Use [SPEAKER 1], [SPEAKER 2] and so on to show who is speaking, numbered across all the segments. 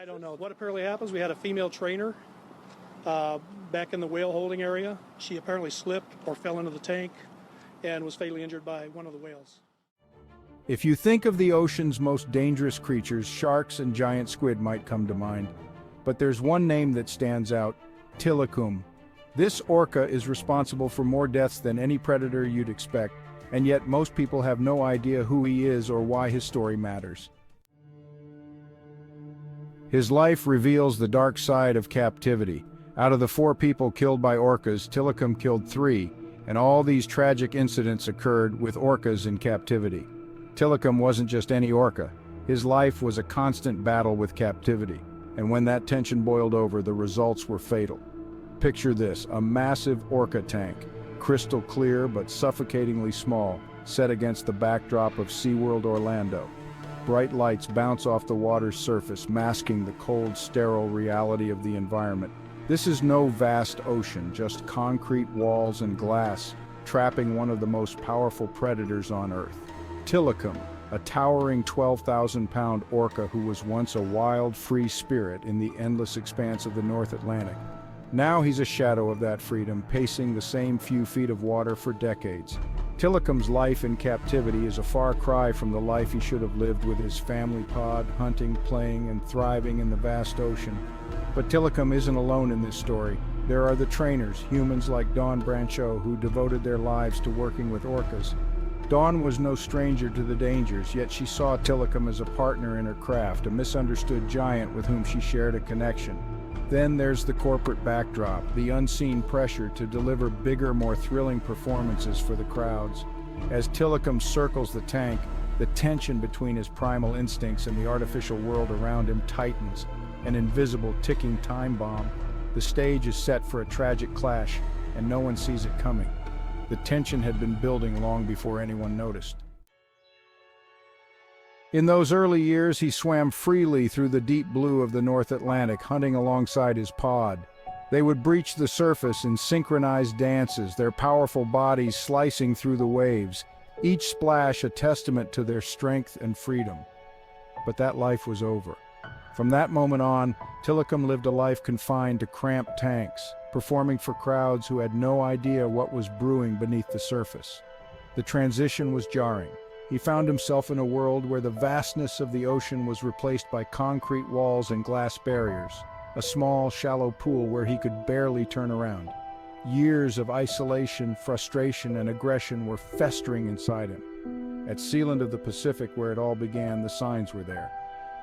[SPEAKER 1] don't know. What apparently happens, we had a female trainer back in the whale holding area. She apparently slipped or fell into the tank and was fatally injured by one of the whales.
[SPEAKER 2] If you think of the ocean's most dangerous creatures, sharks and giant squid might come to mind. But there's one name that stands out: Tilikum. This orca is responsible for more deaths than any predator you'd expect, and yet most people have no idea who he is or why his story matters. His life reveals the dark side of captivity. Out of the 4 people killed by orcas, Tilikum killed 3, and all these tragic incidents occurred with orcas in captivity. Tilikum wasn't just any orca. His life was a constant battle with captivity, and when that tension boiled over, the results were fatal. Picture this: a massive orca tank, crystal clear but suffocatingly small, set against the backdrop of SeaWorld Orlando. Bright lights bounce off the water's surface, masking the cold, sterile reality of the environment. This is no vast ocean, just concrete walls and glass, trapping one of the most powerful predators on Earth. Tilikum, a towering 12,000-pound orca who was once a wild, free spirit in the endless expanse of the North Atlantic. Now he's a shadow of that freedom, pacing the same few feet of water for decades. Tilikum's life in captivity is a far cry from the life he should have lived with his family pod, hunting, playing, and thriving in the vast ocean. But Tilikum isn't alone in this story. There are the trainers, humans like Dawn Brancheau, who devoted their lives to working with orcas. Dawn was no stranger to the dangers, yet she saw Tilikum as a partner in her craft, a misunderstood giant with whom she shared a connection. Then there's the corporate backdrop, the unseen pressure to deliver bigger, more thrilling performances for the crowds. As Tilikum circles the tank, the tension between his primal instincts and the artificial world around him tightens, an invisible ticking time bomb. The stage is set for a tragic clash, and no one sees it coming. The tension had been building long before anyone noticed. In those early years, he swam freely through the deep blue of the North Atlantic, hunting alongside his pod. They would breach the surface in synchronized dances, their powerful bodies slicing through the waves, each splash a testament to their strength and freedom. But that life was over. From that moment on, Tilikum lived a life confined to cramped tanks, performing for crowds who had no idea what was brewing beneath the surface. The transition was jarring. He found himself in a world where the vastness of the ocean was replaced by concrete walls and glass barriers, a small, shallow pool where he could barely turn around. Years of isolation, frustration, and aggression were festering inside him. At Sealand of the Pacific, where it all began, the signs were there.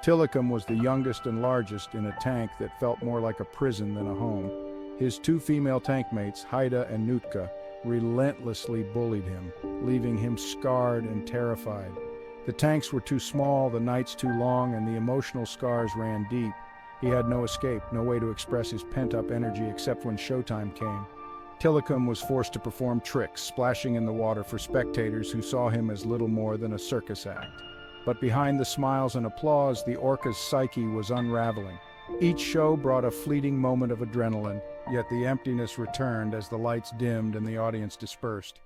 [SPEAKER 2] Tilikum was the youngest and largest in a tank that felt more like a prison than a home. His 2 female tank mates, Haida and Nootka, relentlessly bullied him, leaving him scarred and terrified. The tanks were too small, the nights too long, and the emotional scars ran deep. He had no escape, no way to express his pent-up energy except when showtime came. Tilikum was forced to perform tricks, splashing in the water for spectators who saw him as little more than a circus act. But behind the smiles and applause, the orca's psyche was unraveling. Each show brought a fleeting moment of adrenaline, yet the emptiness returned as the lights dimmed and the audience dispersed.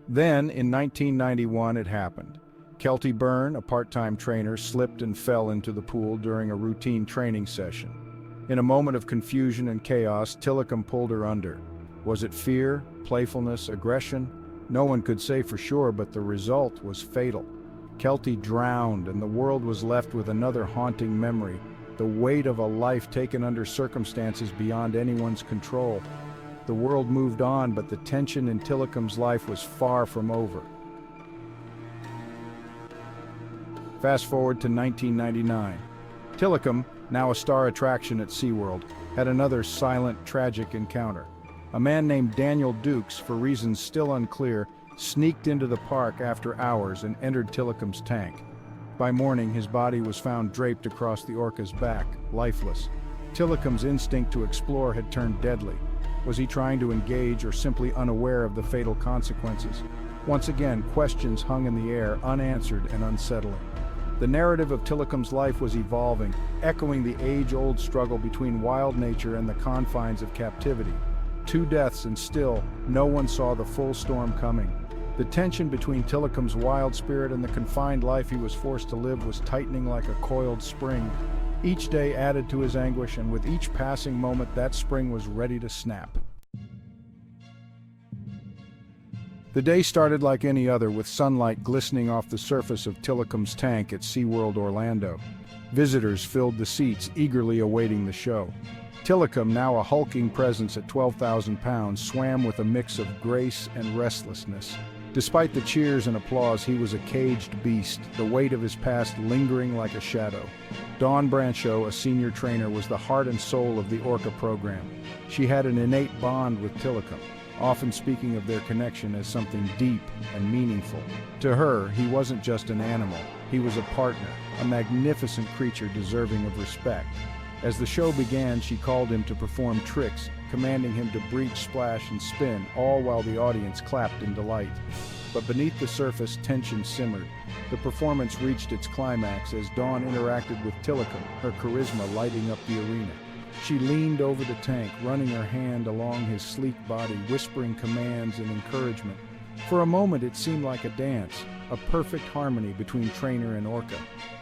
[SPEAKER 2] Then, in 1991, it happened. Kelty Byrne, a part-time trainer, slipped and fell into the pool during a routine training session. In a moment of confusion and chaos, Tilikum pulled her under. Was it fear, playfulness, aggression? No one could say for sure, but the result was fatal. Kelty drowned, and the world was left with another haunting memory: the weight of a life taken under circumstances beyond anyone's control. The world moved on, but the tension in Tilikum's life was far from over. Fast forward to 1999. Tilikum, now a star attraction at SeaWorld, had another silent, tragic encounter. A man named Daniel Dukes, for reasons still unclear, sneaked into the park after hours and entered Tilikum's tank. By morning, his body was found draped across the orca's back, lifeless. Tilikum's instinct to explore had turned deadly. Was he trying to engage or simply unaware of the fatal consequences? Once again, questions hung in the air, unanswered and unsettling. The narrative of Tilikum's life was evolving, echoing the age-old struggle between wild nature and the confines of captivity. 2 deaths, and still, no one saw the full storm coming. The tension between Tilikum's wild spirit and the confined life he was forced to live was tightening like a coiled spring. Each day added to his anguish, and with each passing moment, that spring was ready to snap. The day started like any other, with sunlight glistening off the surface of Tilikum's tank at SeaWorld Orlando. Visitors filled the seats, eagerly awaiting the show. Tilikum, now a hulking presence at 12,000 pounds, swam with a mix of grace and restlessness. Despite the cheers and applause, he was a caged beast, the weight of his past lingering like a shadow. Dawn Brancho, a senior trainer, was the heart and soul of the Orca program. She had an innate bond with Tilikum, often speaking of their connection as something deep and meaningful. To her, he wasn't just an animal, he was a partner, a magnificent creature deserving of respect. As the show began, she called him to perform tricks, commanding him to breach, splash, and spin, all while the audience clapped in delight. But beneath the surface, tension simmered. The performance reached its climax as Dawn interacted with Tilikum, her charisma lighting up the arena. She leaned over the tank, running her hand along his sleek body, whispering commands and encouragement. For a moment, it seemed like a dance, a perfect harmony between trainer and Orca.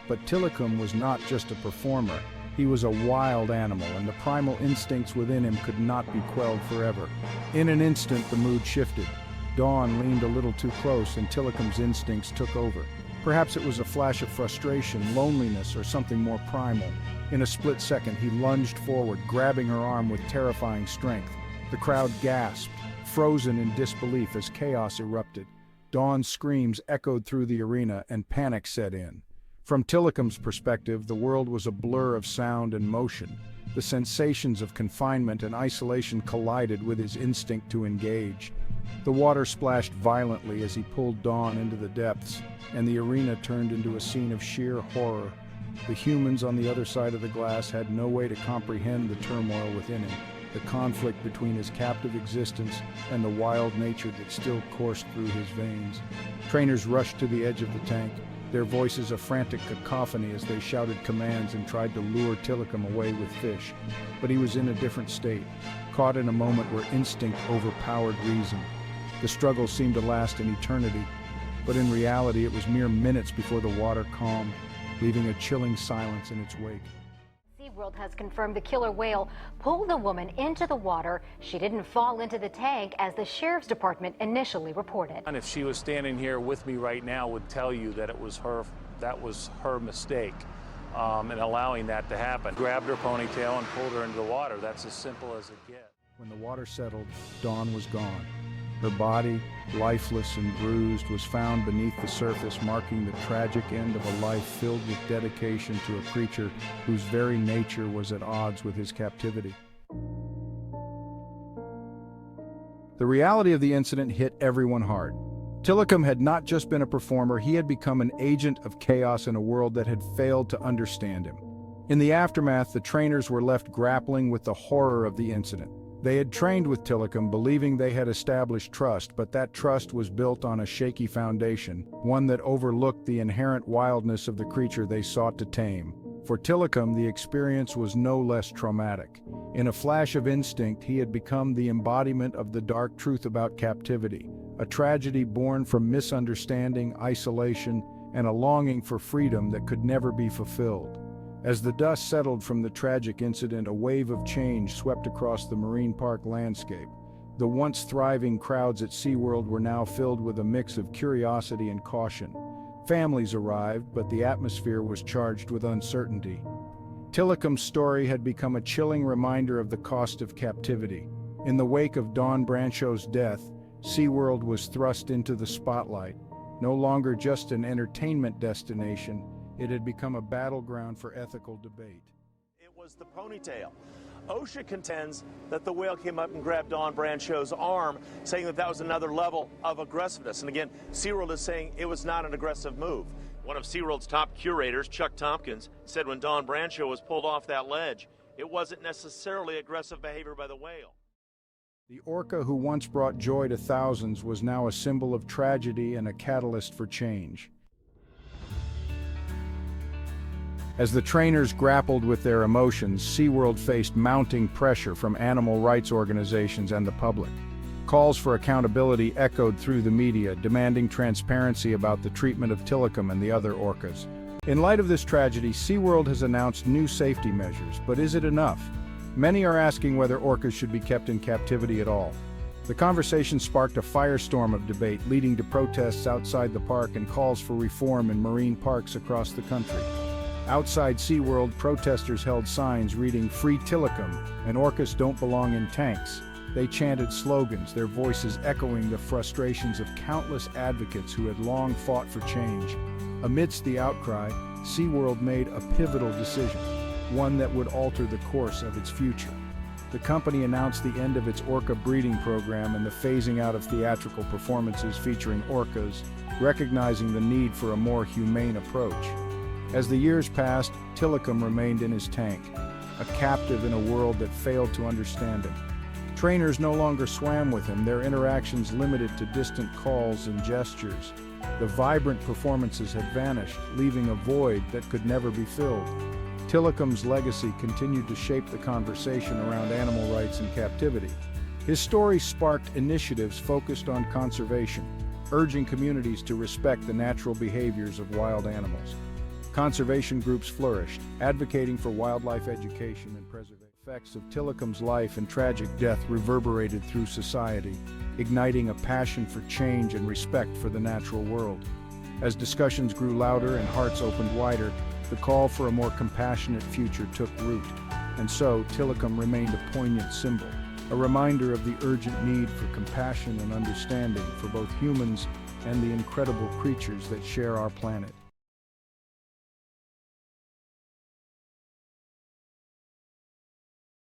[SPEAKER 2] But Tilikum was not just a performer. He was a wild animal, and the primal instincts within him could not be quelled forever. In an instant, the mood shifted. Dawn leaned a little too close, and Tilikum's instincts took over. Perhaps it was a flash of frustration, loneliness, or something more primal. In a split second, he lunged forward, grabbing her arm with terrifying strength. The crowd gasped, frozen in disbelief as chaos erupted. Dawn's screams echoed through the arena, and panic set in. From Tilikum's perspective, the world was a blur of sound and motion. The sensations of confinement and isolation collided with his instinct to engage. The water splashed violently as he pulled Dawn into the depths, and the arena turned into a scene of sheer horror. The humans on the other side of the glass had no way to comprehend the turmoil within him, the conflict between his captive existence and the wild nature that still coursed through his veins. Trainers rushed to the edge of the tank, their voices a frantic cacophony as they shouted commands and tried to lure Tilikum away with fish. But he was in a different state, caught in a moment where instinct overpowered reason. The struggle seemed to last an eternity, but in reality it was mere minutes before the water calmed, leaving a chilling silence in its wake.
[SPEAKER 3] SeaWorld has confirmed the killer whale pulled a woman into the water. She didn't fall into the tank as the sheriff's department initially reported.
[SPEAKER 4] And if she was standing here with me right now, would tell you that it was her, that was her mistake in allowing that to happen. Grabbed her ponytail and pulled her into the water. That's as simple as it gets.
[SPEAKER 2] When the water settled, Dawn was gone. Her body, lifeless and bruised, was found beneath the surface, marking the tragic end of a life filled with dedication to a creature whose very nature was at odds with his captivity. The reality of the incident hit everyone hard. Tilikum had not just been a performer, he had become an agent of chaos in a world that had failed to understand him. In the aftermath, the trainers were left grappling with the horror of the incident. They had trained with Tilikum, believing they had established trust, but that trust was built on a shaky foundation, one that overlooked the inherent wildness of the creature they sought to tame. For Tilikum, the experience was no less traumatic. In a flash of instinct, he had become the embodiment of the dark truth about captivity, a tragedy born from misunderstanding, isolation, and a longing for freedom that could never be fulfilled. As the dust settled from the tragic incident, a wave of change swept across the marine park landscape. The once thriving crowds at SeaWorld were now filled with a mix of curiosity and caution. Families arrived, but the atmosphere was charged with uncertainty. Tilikum's story had become a chilling reminder of the cost of captivity. In the wake of Dawn Brancho's death, SeaWorld was thrust into the spotlight. No longer just an entertainment destination, it had become a battleground for ethical debate.
[SPEAKER 5] It was the ponytail. OSHA contends that the whale came up and grabbed Dawn Brancho's arm, saying that that was another level of aggressiveness. And again, SeaWorld is saying it was not an aggressive move. One of SeaWorld's top curators, Chuck Tompkins, said when Dawn Brancho was pulled off that ledge, it wasn't necessarily aggressive behavior by the whale.
[SPEAKER 2] The orca who once brought joy to thousands was now a symbol of tragedy and a catalyst for change. As the trainers grappled with their emotions, SeaWorld faced mounting pressure from animal rights organizations and the public. Calls for accountability echoed through the media, demanding transparency about the treatment of Tilikum and the other orcas. In light of this tragedy, SeaWorld has announced new safety measures, but is it enough? Many are asking whether orcas should be kept in captivity at all. The conversation sparked a firestorm of debate, leading to protests outside the park and calls for reform in marine parks across the country. Outside SeaWorld, protesters held signs reading "Free Tilikum" and "Orcas don't belong in tanks." They chanted slogans, their voices echoing the frustrations of countless advocates who had long fought for change. Amidst the outcry, SeaWorld made a pivotal decision, one that would alter the course of its future. The company announced the end of its orca breeding program and the phasing out of theatrical performances featuring orcas, recognizing the need for a more humane approach. As the years passed, Tilikum remained in his tank, a captive in a world that failed to understand him. Trainers no longer swam with him, their interactions limited to distant calls and gestures. The vibrant performances had vanished, leaving a void that could never be filled. Tilikum's legacy continued to shape the conversation around animal rights in captivity. His story sparked initiatives focused on conservation, urging communities to respect the natural behaviors of wild animals. Conservation groups flourished, advocating for wildlife education and preservation. The effects of Tilikum's life and tragic death reverberated through society, igniting a passion for change and respect for the natural world. As discussions grew louder and hearts opened wider, the call for a more compassionate future took root. And so, Tilikum remained a poignant symbol, a reminder of the urgent need for compassion and understanding for both humans and the incredible creatures that share our planet.